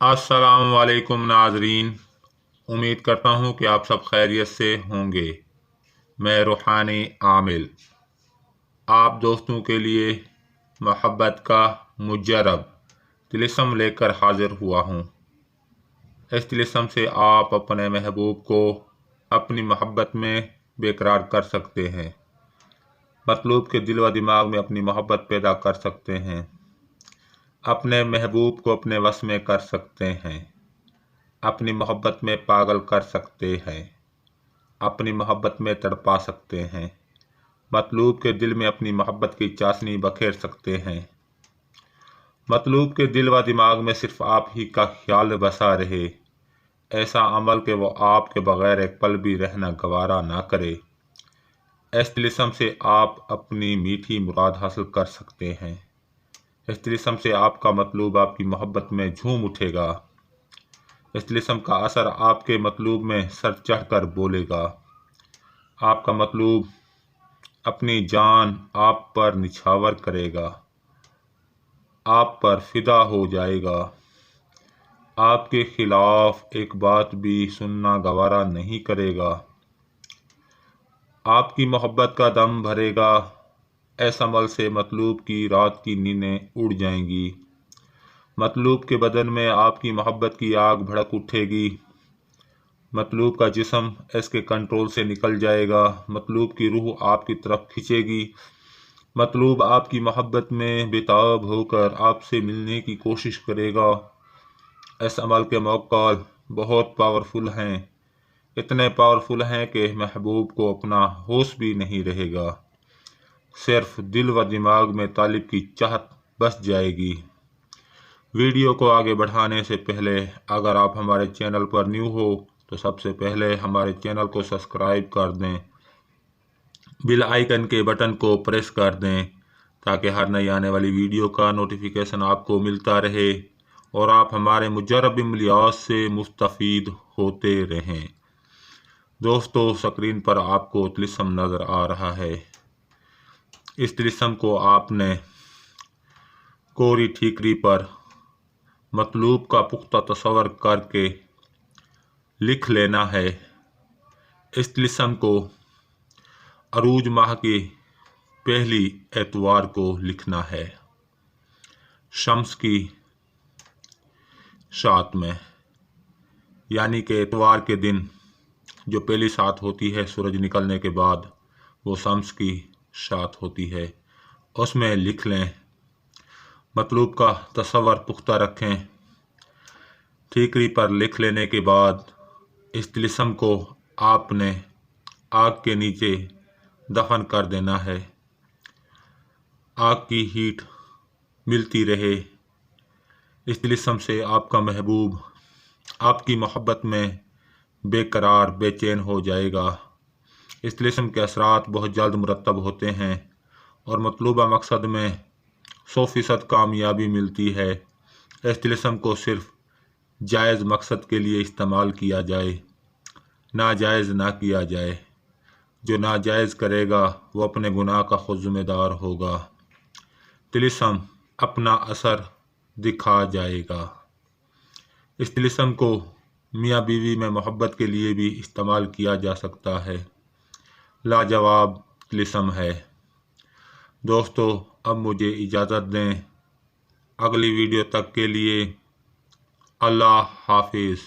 अस्सलाम वालेकुम नाजरीन। उम्मीद करता हूँ कि आप सब खैरियत से होंगे। मैं रूहानी आमिल आप दोस्तों के लिए मोहब्बत का मुजरब तिलिस्म लेकर हाजिर हुआ हूँ। इस तिलिस्म से आप अपने महबूब को अपनी मोहब्बत में बेकरार कर सकते हैं, मतलूब के दिल व दिमाग में अपनी मोहब्बत पैदा कर सकते हैं, अपने महबूब को अपने वश में कर सकते हैं, अपनी मोहब्बत में पागल कर सकते हैं, अपनी मोहब्बत में तड़पा सकते हैं, मतलूब के दिल में अपनी मोहब्बत की चाशनी बखेर सकते हैं। मतलूब के दिल व दिमाग में सिर्फ आप ही का ख्याल बसा रहे, ऐसा अमल कि वो आपके बगैर एक पल भी रहना गवारा ना करे। इस तिलिस्म से आप अपनी मीठी मुराद हासिल कर सकते हैं। इस तिलिस्म से आपका मतलूब आपकी मोहब्बत में झूम उठेगा। इस तिलिस्म का असर आपके मतलूब में सर चढ़कर बोलेगा। आपका मतलूब अपनी जान आप पर निछावर करेगा, आप पर फिदा हो जाएगा, आपके खिलाफ एक बात भी सुनना गवारा नहीं करेगा, आपकी मोहब्बत का दम भरेगा। इस अमल से मतलूब की रात की नींदें उड़ जाएंगी, मतलूब के बदन में आपकी मोहब्बत की आग भड़क उठेगी, मतलूब का जिस्म इसके कंट्रोल से निकल जाएगा, मतलूब की रूह आपकी तरफ खिंचेगी, मतलूब आपकी मोहब्बत में बेताब होकर आपसे मिलने की कोशिश करेगा। इस अमल के मौक़िल बहुत पावरफुल हैं, इतने पावरफुल हैं कि महबूब को अपना होश भी नहीं रहेगा, सिर्फ दिल व दिमाग में तालिब की चाहत बस जाएगी। वीडियो को आगे बढ़ाने से पहले अगर आप हमारे चैनल पर न्यू हो तो सबसे पहले हमारे चैनल को सब्सक्राइब कर दें, बेल आइकन के बटन को प्रेस कर दें ताकि हर नई आने वाली वीडियो का नोटिफिकेशन आपको मिलता रहे और आप हमारे मुजरब इमलियात से मुस्तफ़ीद होते रहें। दोस्तों, स्क्रीन पर आपको तिलिस्म नज़र आ रहा है। इस तिलिस्म को आपने कोरी ठीकरी पर मतलूब का पुख्ता तस्वर करके लिख लेना है। इस तिलिस्म को अरूज माह की पहली एतवार को लिखना है, शम्स की शात में, यानी कि एतवार के दिन जो पहली सात होती है सूरज निकलने के बाद, वो शम्स की शात होती है, उसमें लिख लें। मतलूब का तस्वर पुख्ता रखें। ठीकरी पर लिख लेने के बाद इस तिलिस्म को आपने आग के नीचे दफन कर देना है। आग की हीट मिलती रहे। इस तिलिस्म से आपका महबूब आपकी मोहब्बत में बेकरार बेचैन हो जाएगा। इस तिलिस्म के असरात बहुत जल्द मुरतब होते हैं और मतलूबा मकसद में 100% कामयाबी मिलती है। इस तिलिस्म को सिर्फ जायज़ मकसद के लिए इस्तेमाल किया जाए, नाजायज़ ना किया जाए। जो नाजायज़ करेगा वो अपने गुनाह का खुद ज़िम्मेदार होगा। तिलिस्म अपना असर दिखा जाएगा। इस तिलिस्म को मियाँ बीवी में मोहब्बत के लिए भी इस्तेमाल किया जा सकता है। लाजवाब तिलिस्म है। दोस्तों, अब मुझे इजाज़त दें। अगली वीडियो तक के लिए अल्लाह हाफिज़।